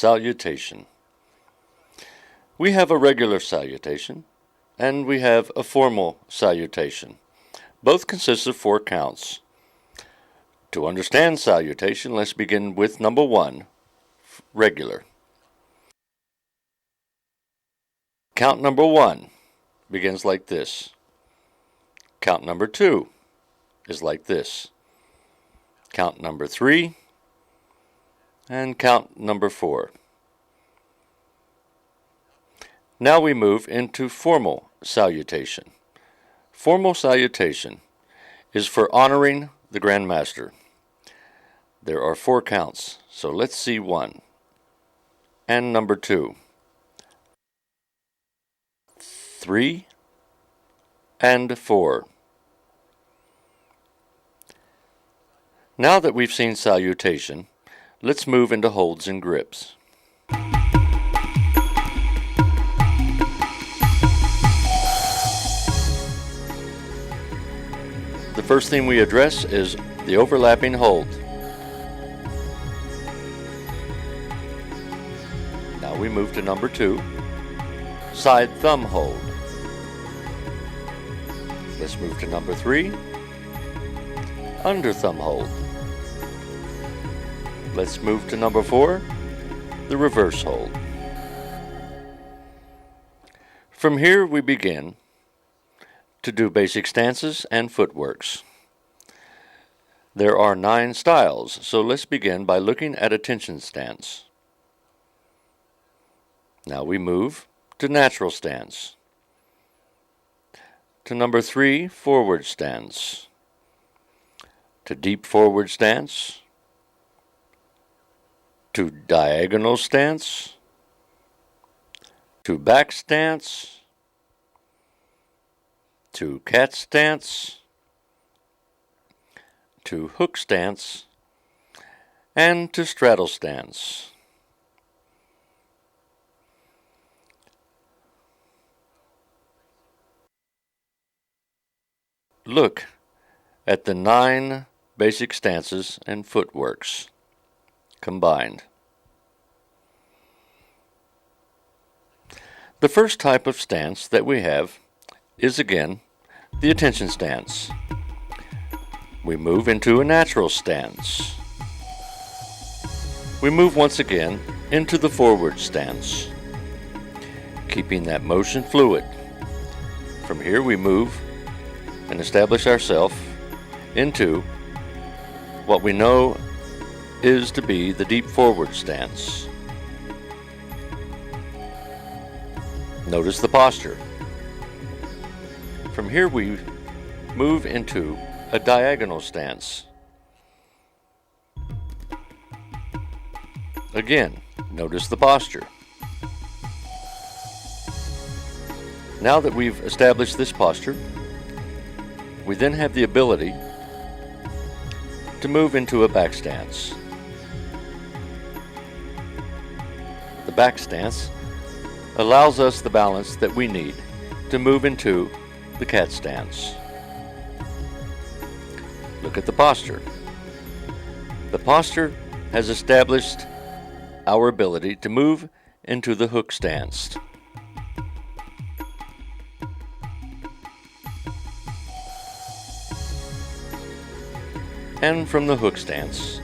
Salutation. We have a regular salutation, and we have a formal salutation. Both consist of 4 counts. To understand salutation, let's begin with number 1, regular. Count number 1 begins like this. Count number 2 is like this. Count number 3 and count number 4. Now we move into formal salutation. Formal salutation is for honoring the Grand Master. There are 4 counts, so let's see 1 and number 2, 3 and 4. Now that we've seen salutation, let's move into holds and grips. The first thing we address is the overlapping hold. Now we move to number 2, side thumb hold. Let's move to number 3, under thumb hold. Let's move to number 4, the reverse hold. From here we begin to do basic stances and footworks. There are 9 styles, so let's begin by looking at attention stance. Now we move to natural stance. To number 3, forward stance. To deep forward stance. To diagonal stance. To back stance. To cat stance. To hook stance. And to straddle stance. Look at the 9 basic stances and footworks combined. The first type of stance that we have is again the attention stance. We move into a natural stance. We move once again into the forward stance, keeping that motion fluid. From here we move and establish ourselves into what we know is to be the deep forward stance. Notice the posture. From here we move into a diagonal stance. Again, notice the posture. Now that we've established this posture, we then have the ability to move into a back stance. The back stance allows us the balance that we need to move into the cat stance. Look at the posture. The posture has established our ability to move into the hook stance. And from the hook stance,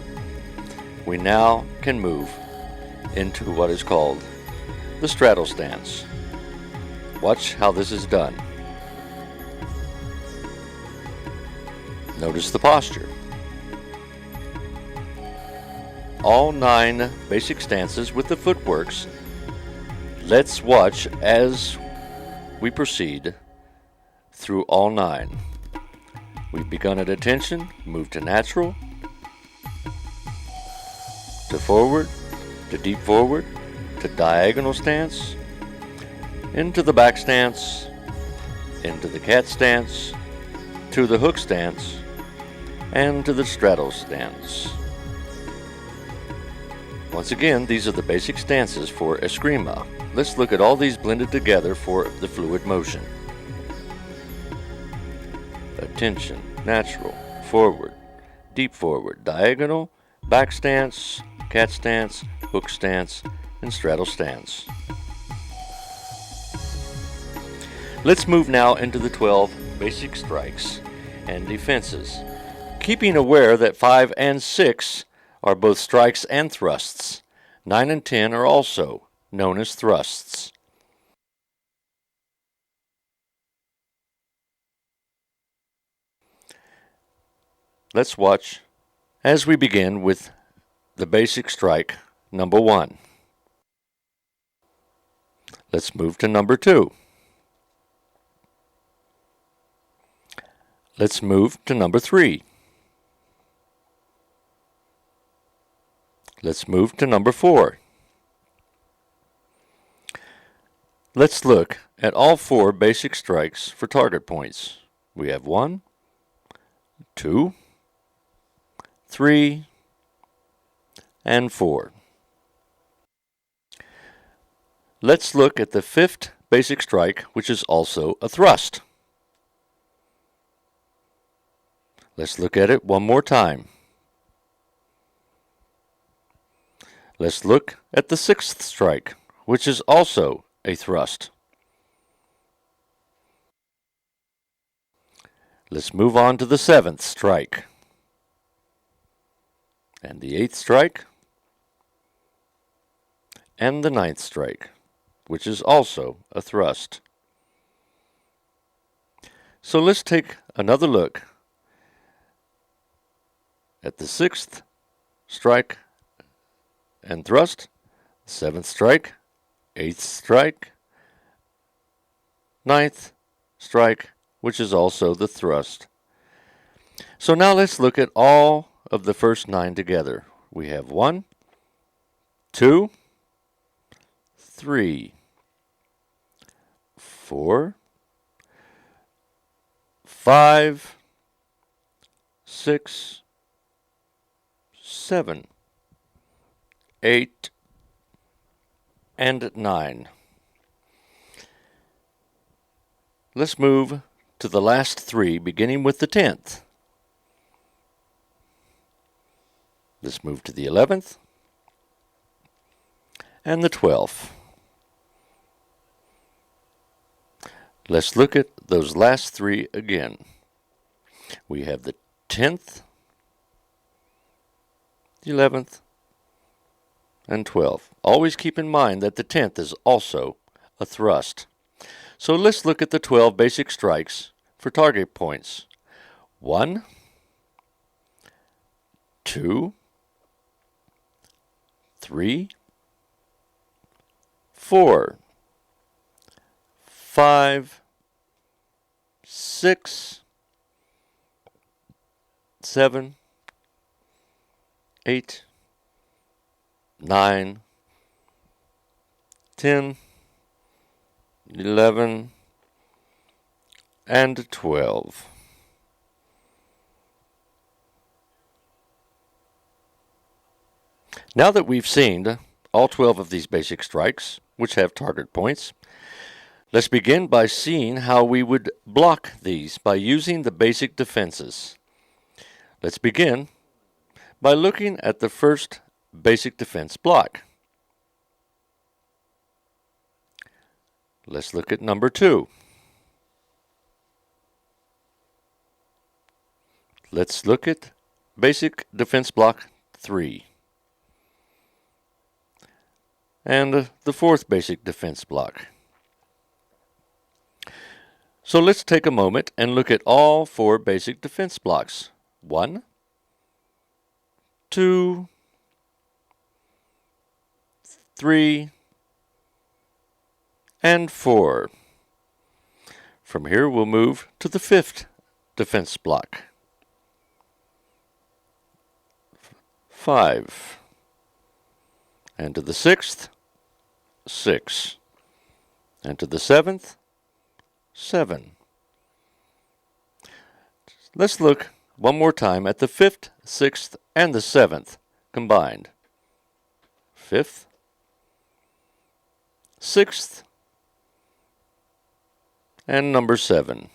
we now can move into what is called the straddle stance. Watch how this is done. Notice the posture. All 9 basic stances with the footworks. Let's watch as we proceed through all 9. We've begun at attention, moved to natural, to forward, to deep forward, to diagonal stance, into the back stance, into the cat stance, to the hook stance, and to the straddle stance. Once again, these are the basic stances for Eskrima. Let's look at all these blended together for the fluid motion. Attention, natural, forward, deep forward, diagonal, back stance, cat stance, hook stance, and straddle stance. Let's move now into the 12 basic strikes and defenses, keeping aware that 5 and 6 are both strikes and thrusts. 9 and 10 are also known as thrusts. Let's watch as we begin with the basic strike number 1. Let's move to number 2. Let's move to number 3. Let's move to number 4. Let's look at all 4 basic strikes for target points. We have 1, 2, 3, and 4. Let's look at the 5th basic strike, which is also a thrust. Let's look at it one more time. Let's look at the 6th strike, which is also a thrust. Let's move on to the 7th strike. And the 8th strike. And the 9th strike, which is also a thrust. So let's take another look at the 6th strike and thrust, 7th strike, 8th strike, 9th strike, which is also the thrust. So now let's look at all of the first 9 together. We have 1, 2, 3, 4, 5, 6, 7, 8, and 9. Let's move to the last 3, beginning with the 10th. Let's move to the 11th and the 12th. Let's look at those last 3 again. We have the 10th, 11th, and 12th. Always keep in mind that the 10th is also a thrust. So let's look at the 12 basic strikes for target points. 1, 2, 3, 4, 5, 6, 7, 8, 9, 10, 11, and 12. Now that we've seen all 12 of these basic strikes, which have target points, let's begin by seeing how we would block these by using the basic defenses. Let's begin by looking at the first basic defense block. Let's look at number 2. Let's look at basic defense block 3. And the 4th basic defense block. So let's take a moment and look at all 4 basic defense blocks. 1, 2, 3, and 4. From here we'll move to the 5th defense block. 5. And to the 6th, 6. And to the 7th, 7. Let's look one more time at the 5th, 6th, and the 7th combined. 5th, 6th, and number 7.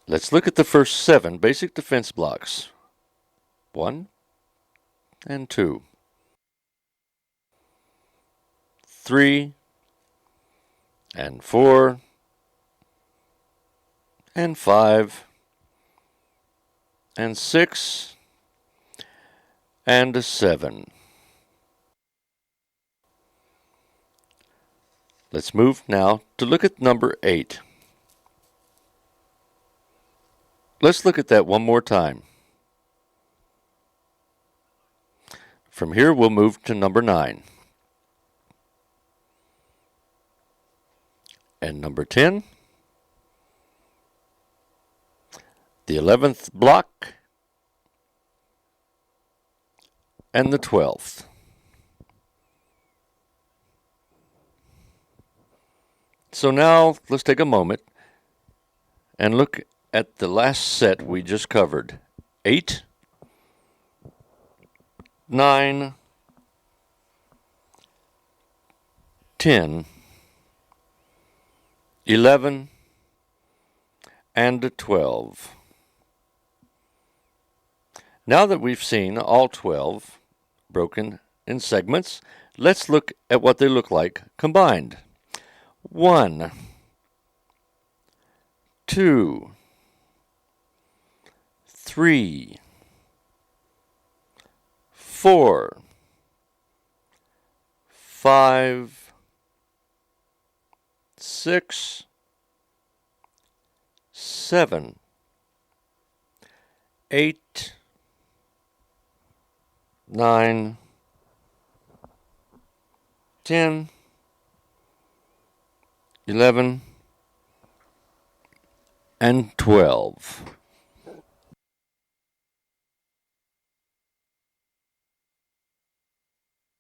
Let's look at the first 7 basic defense blocks. 1, and 2, 3, and 4, and 5, and 6, and 7. Let's move now to look at number 8. Let's look at that one more time. From here, we'll move to number 9. And number 10. The 11th block. And the 12th. So now, let's take a moment and look at the last set we just covered. 8, 9, 10, 11, and 12. Now that we've seen all 12 broken in segments, let's look at what they look like combined. 1, 2, 3, 4, 5, 6, 7, 8, 9, 10, 11, and 12.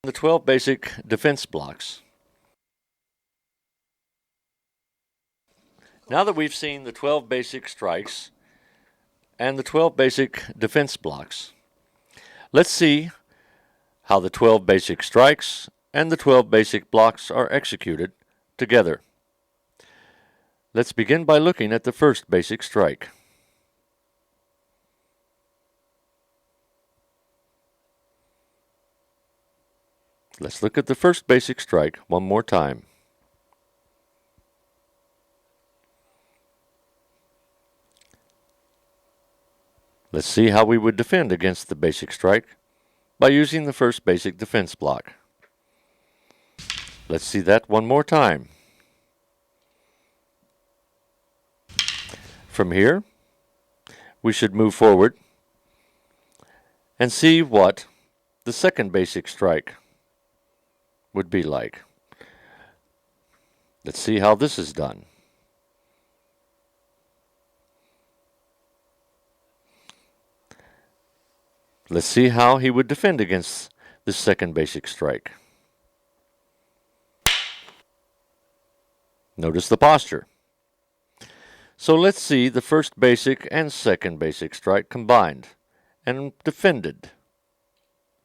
The 12 basic defense blocks. Now that we've seen the 12 basic strikes and the 12 basic defense blocks, let's see how the 12 basic strikes and the 12 basic blocks are executed together. Let's begin by looking at the first basic strike. Let's look at the first basic strike one more time. Let's see how we would defend against the basic strike by using the first basic defense block. Let's see that one more time. From here, we should move forward and see what the second basic strike would be like. Let's see how this is done. Let's see how he would defend against this second basic strike. Notice the posture. So let's see the first basic and second basic strike combined and defended.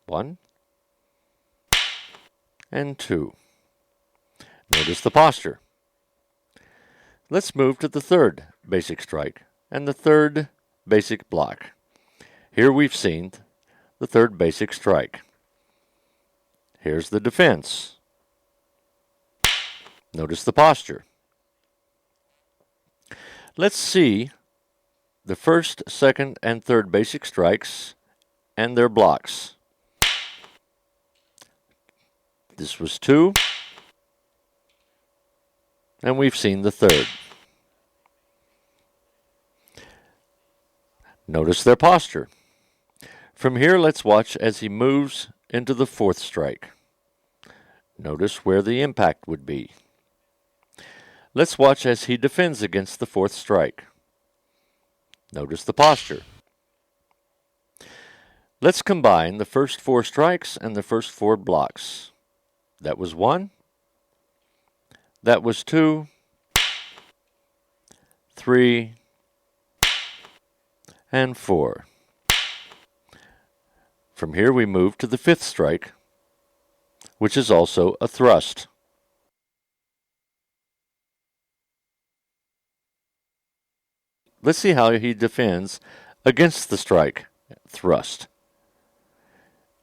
1 and 2. Notice the posture. Let's move to the third basic strike and the third basic block. Here we've seen the third basic strike. Here's the defense. Notice the posture. Let's see the first, second, and third basic strikes and their blocks. This was 2, and we've seen the third. Notice their posture. From here, let's watch as he moves into the fourth strike. Notice where the impact would be. Let's watch as he defends against the fourth strike. Notice the posture. Let's combine the first 4 strikes and the first 4 blocks. That was 1. That was 2. 3. And 4. From here we move to the 5th strike, which is also a thrust. Let's see how he defends against the strike thrust.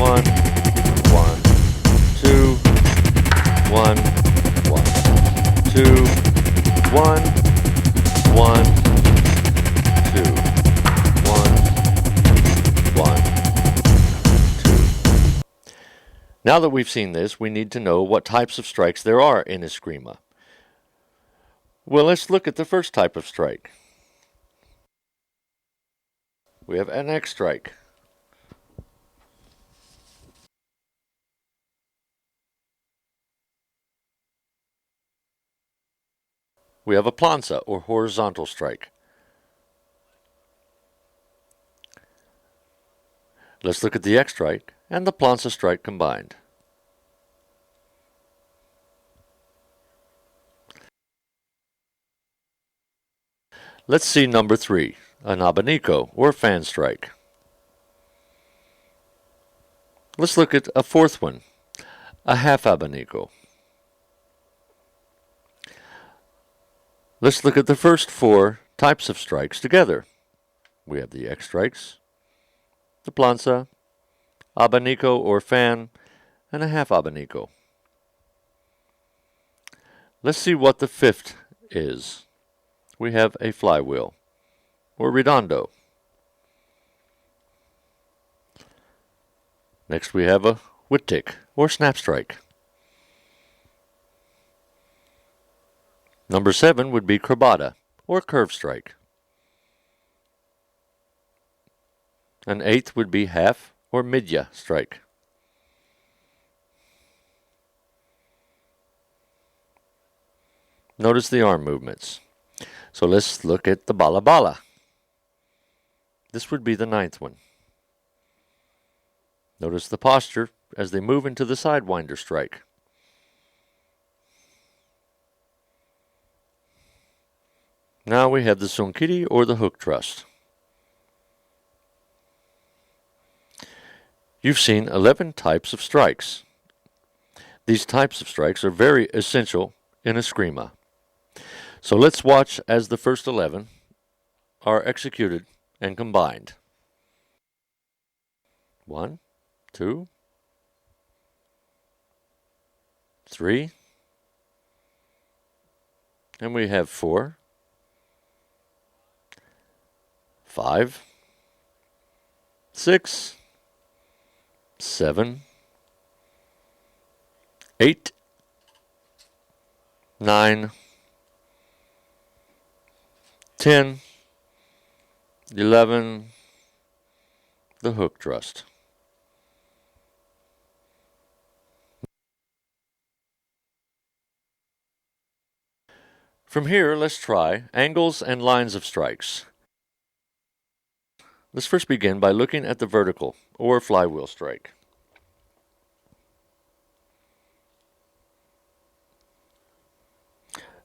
1, 1, 2, 1, 1, 2, 1, 1, 2, 1, 1, 2. Now that we've seen this, we need to know what types of strikes there are in Eskrima. Well, let's look at the first type of strike. We have an X strike. We have a planza, or horizontal strike. Let's look at the X strike and the planza strike combined. Let's see number 3, an abanico, or fan strike. Let's look at a fourth one, a half abanico. Let's look at the first 4 types of strikes together. We have the X strikes, the planza, abanico or fan, and a half abanico. Let's see what the 5th is. We have a flywheel, or redondo. Next we have a whittick, or snap strike. Number 7 would be crobata, or curve strike. An 8th would be half, or midya strike. Notice the arm movements. So let's look at the bala bala. This would be the 9th one. Notice the posture as they move into the sidewinder strike. Now we have the sunkiri, or the hook thrust. You've seen 11 types of strikes. These types of strikes are very essential in Eskrima. So let's watch as the first 11 are executed and combined. 1, 2, 3, and we have 4, 5, 6, 7, 8, 9, 10, 11, the hook thrust. From here, let's try angles and lines of strikes. Let's first begin by looking at the vertical, or flywheel strike.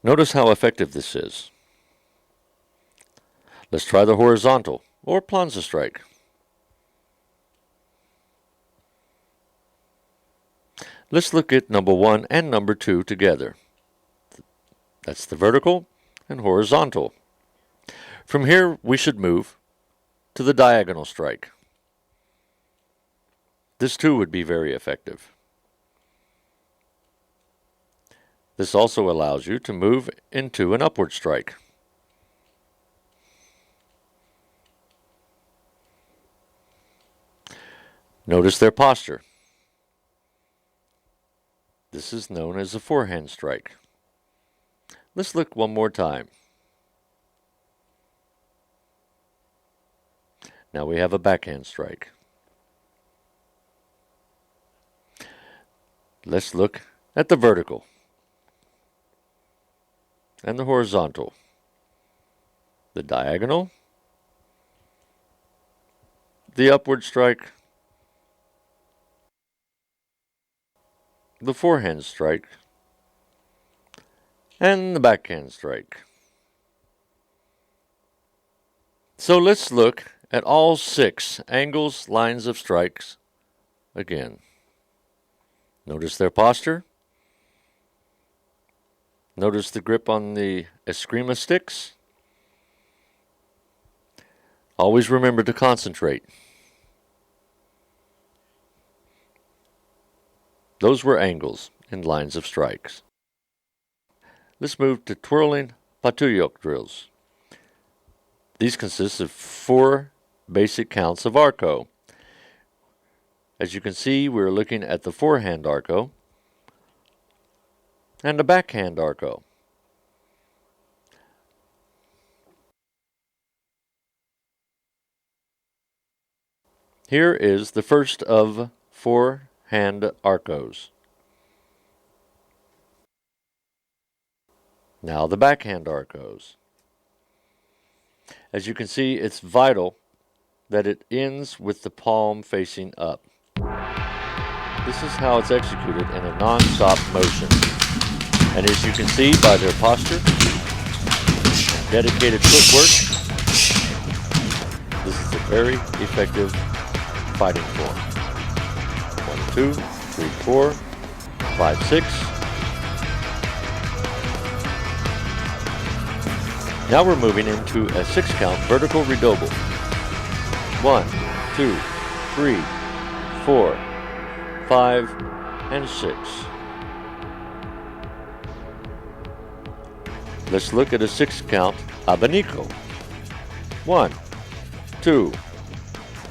Notice how effective this is. Let's try the horizontal, or planza strike. Let's look at number 1 and number 2 together. That's the vertical and horizontal. From here, we should move to the diagonal strike. This too would be very effective. This also allows you to move into an upward strike. Notice their posture. This is known as a forehand strike. Let's look one more time. Now we have a backhand strike. Let's look at the vertical and the horizontal, the diagonal, the upward strike, the forehand strike, and the backhand strike. So let's look at all 6 angles, lines of strikes again. Notice their posture. Notice the grip on the Eskrima sticks. Always remember to concentrate. Those were angles in lines of strikes. Let's move to twirling patuyok drills. These consist of 4 basic counts of arco. As you can see, we're looking at the forehand arco and the backhand arco. Here is the first of 4 hand arcos. Now the backhand arcos. As you can see, it's vital that it ends with the palm facing up. This is how it's executed in a non-stop motion. And as you can see by their posture, dedicated footwork, this is a very effective fighting form. 1, 2, 3, 4, 5, 6. Now we're moving into a 6-count vertical redouble. 1, 2, 3, 4, 5, and 6. Let's look at a 6-count abanico. 1, 2,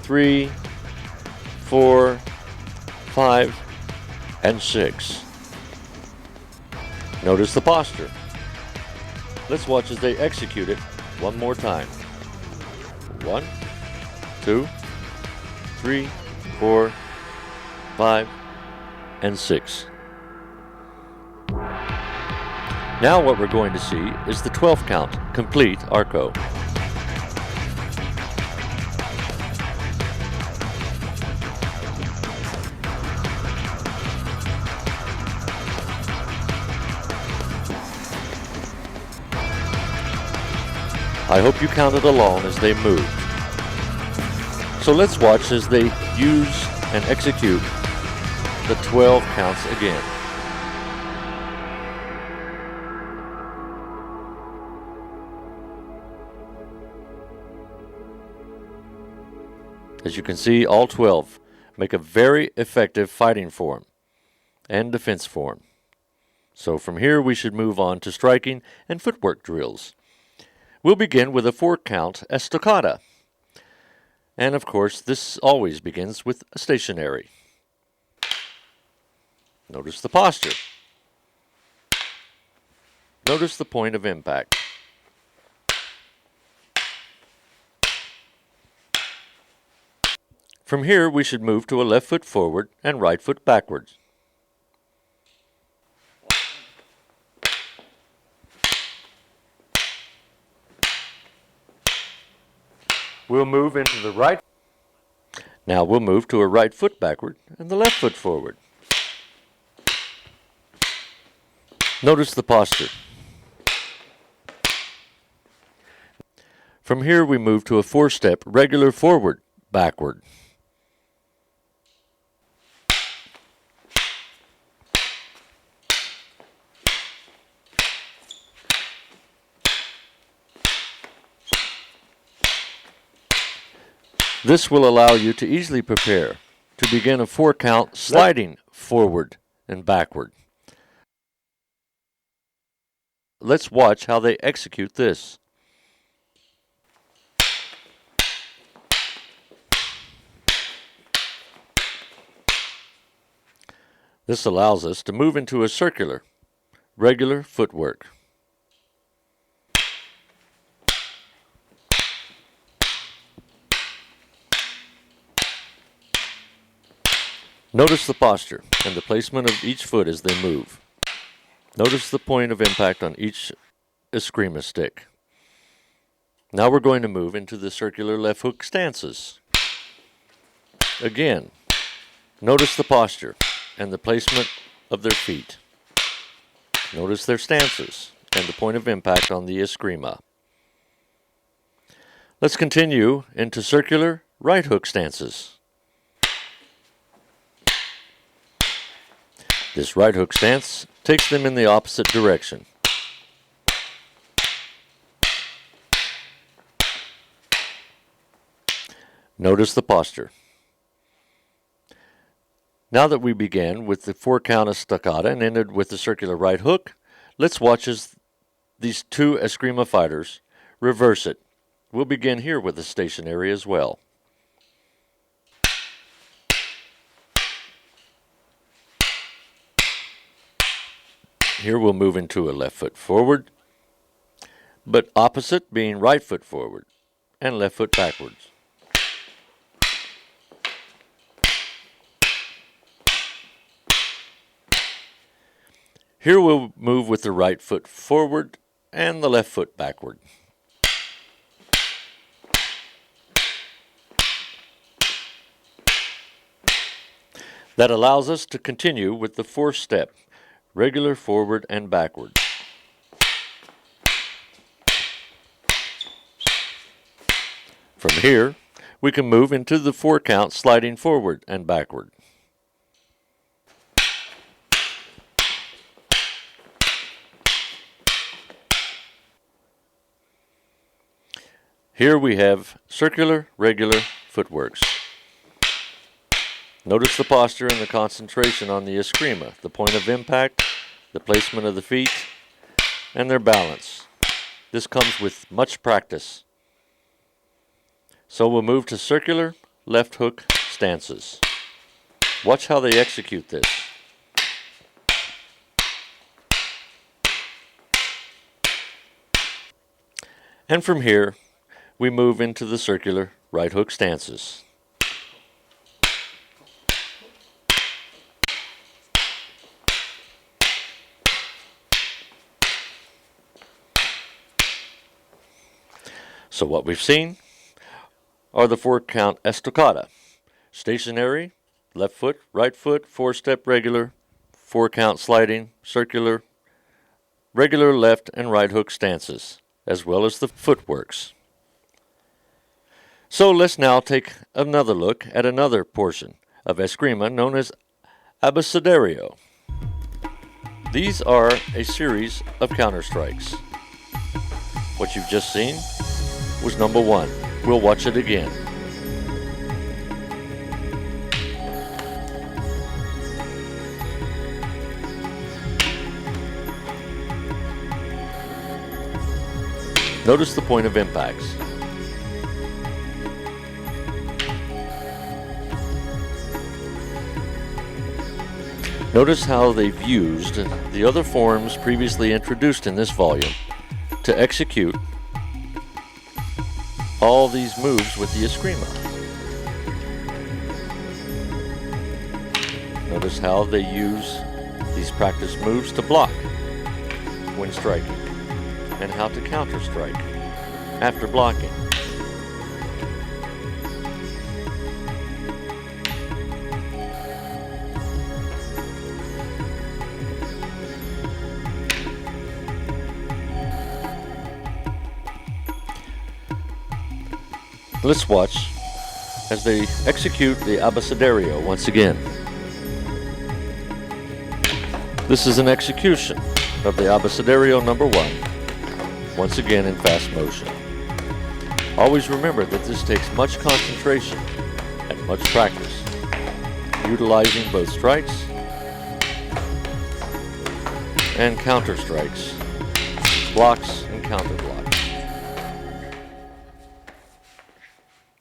3, 4, 5, and 6. Notice the posture. Let's watch as they execute it one more time. 1, 2, 3, 4, 5, and 6. Now what we're going to see is the 12th count, complete arco. I hope you counted along as they moved. So let's watch as they use and execute the 12 counts again. As you can see, all 12 make a very effective fighting form and defense form. So from here we should move on to striking and footwork drills. We'll begin with a 4-count estocada. And of course, this always begins with a stationary. Notice the posture. Notice the point of impact. From here, we should move to a left foot forward and right foot backwards. We'll move into the right. Now we'll move to a right foot backward and the left foot forward. Notice the posture. From here we move to a 4-step regular forward, backward. This will allow you to easily prepare to begin a 4-count sliding forward and backward. Let's watch how they execute this. This allows us to move into a circular, regular footwork. Notice the posture and the placement of each foot as they move. Notice the point of impact on each Eskrima stick. Now we're going to move into the circular left hook stances. Again, notice the posture and the placement of their feet. Notice their stances and the point of impact on the Eskrima. Let's continue into circular right hook stances. This right hook stance takes them in the opposite direction. Notice the posture. Now that we began with the 4-count estacada and ended with the circular right hook, let's watch as these two Eskrima fighters reverse it. We'll begin here with the stationary as well. Here we'll move into a left foot forward, but opposite being right foot forward and left foot backwards. Here we'll move with the right foot forward and the left foot backward. That allows us to continue with the 4-step, regular forward and backward. From here, we can move into the 4-count sliding forward and backward. Here we have circular, regular footworks. Notice the posture and the concentration on the Eskrima, the point of impact, the placement of the feet, and their balance. This comes with much practice. So we'll move to circular, left hook stances. Watch how they execute this. And from here, we move into the circular right hook stances. So what we've seen are the 4-count estacada. Stationary, left foot, right foot, 4-step regular, 4-count sliding, circular, regular left and right hook stances, as well as the footworks. So let's now take another look at another portion of Eskrima known as abecedario. These are a series of counter strikes. What you've just seen was number 1. We'll watch it again. Notice the point of impacts. Notice how they've used the other forms previously introduced in this volume to execute all these moves with the Eskrima. Notice how they use these practice moves to block when striking, and how to counter strike after blocking. Let's watch as they execute the abecedario once again. This is an execution of the abecedario number 1, once again in fast motion. Always remember that this takes much concentration and much practice, utilizing both strikes and counter strikes, blocks and counter blocks.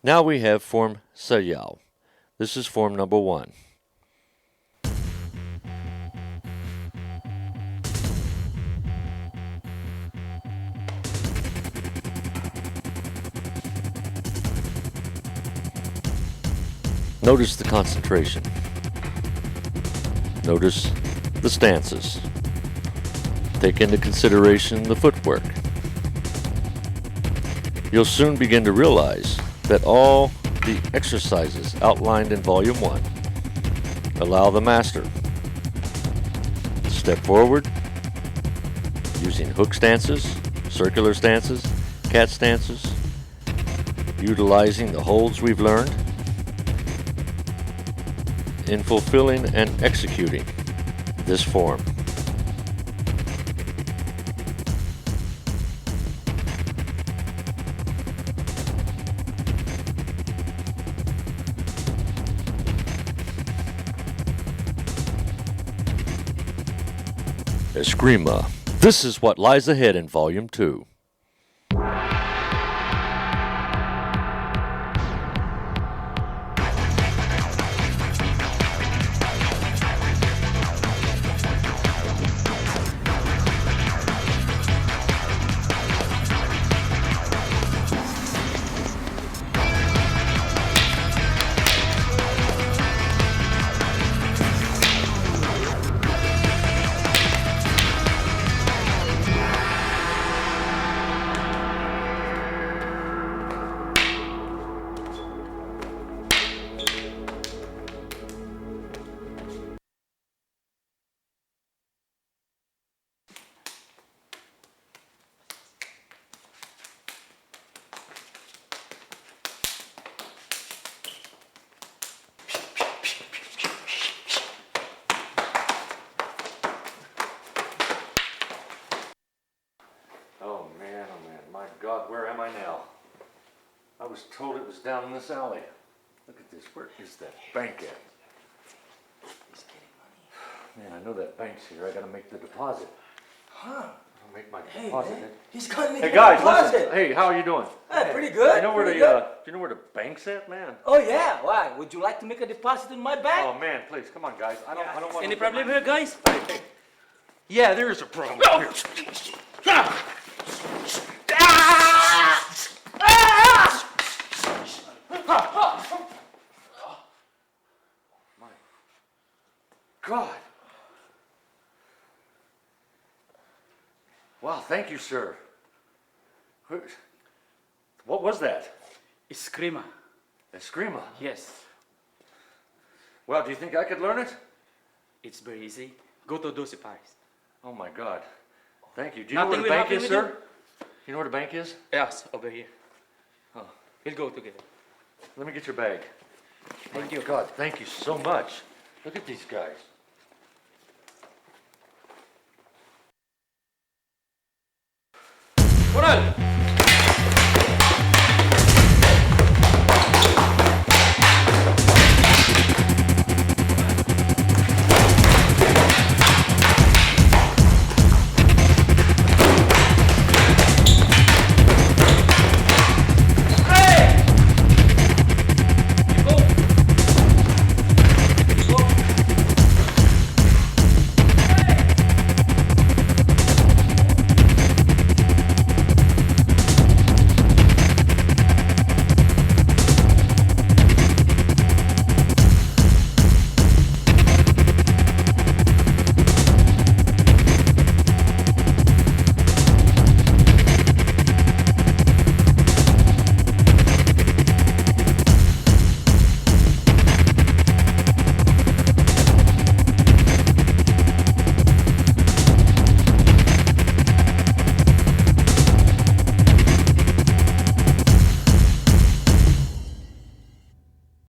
Now we have form sayao. This is form number 1. Notice the concentration. Notice the stances. Take into consideration the footwork. You'll soon begin to realize that all the exercises outlined in Volume 1 allow the master to step forward using hook stances, circular stances, cat stances, utilizing the holds we've learned in fulfilling and executing this form. Eskrima. This is what lies ahead in Volume 2. Oh man, my God, where am I now? I was told it was down in this alley. Look at this, where is that bank at? He's getting money. Man, I know that bank's here, I gotta make the deposit. Huh? I'll make my Hey, deposit. man. He's gonna make Hey a guys, deposit. listen, hey, how are you doing? Pretty good. You know where pretty the, good. do you know where the bank's at, man? Oh yeah, why? Would you like to make a deposit in my bank? Oh man, please, come on guys, I don't want Any problem here, guys? Hey. Yeah, there is a problem here. My God. Wow, thank you, sir. What was that? Eskrima. Eskrima? Yes. Well, do you think I could learn it? It's very easy. Go to doce Paris. Oh my God. Thank you. Do you know Nothing where the will bank happen is, with sir? You know where the bank is? Yes, over here. Oh. We'll go together. Let me get your bag. Thank you. God, thank you so much. Look at these guys. Coral!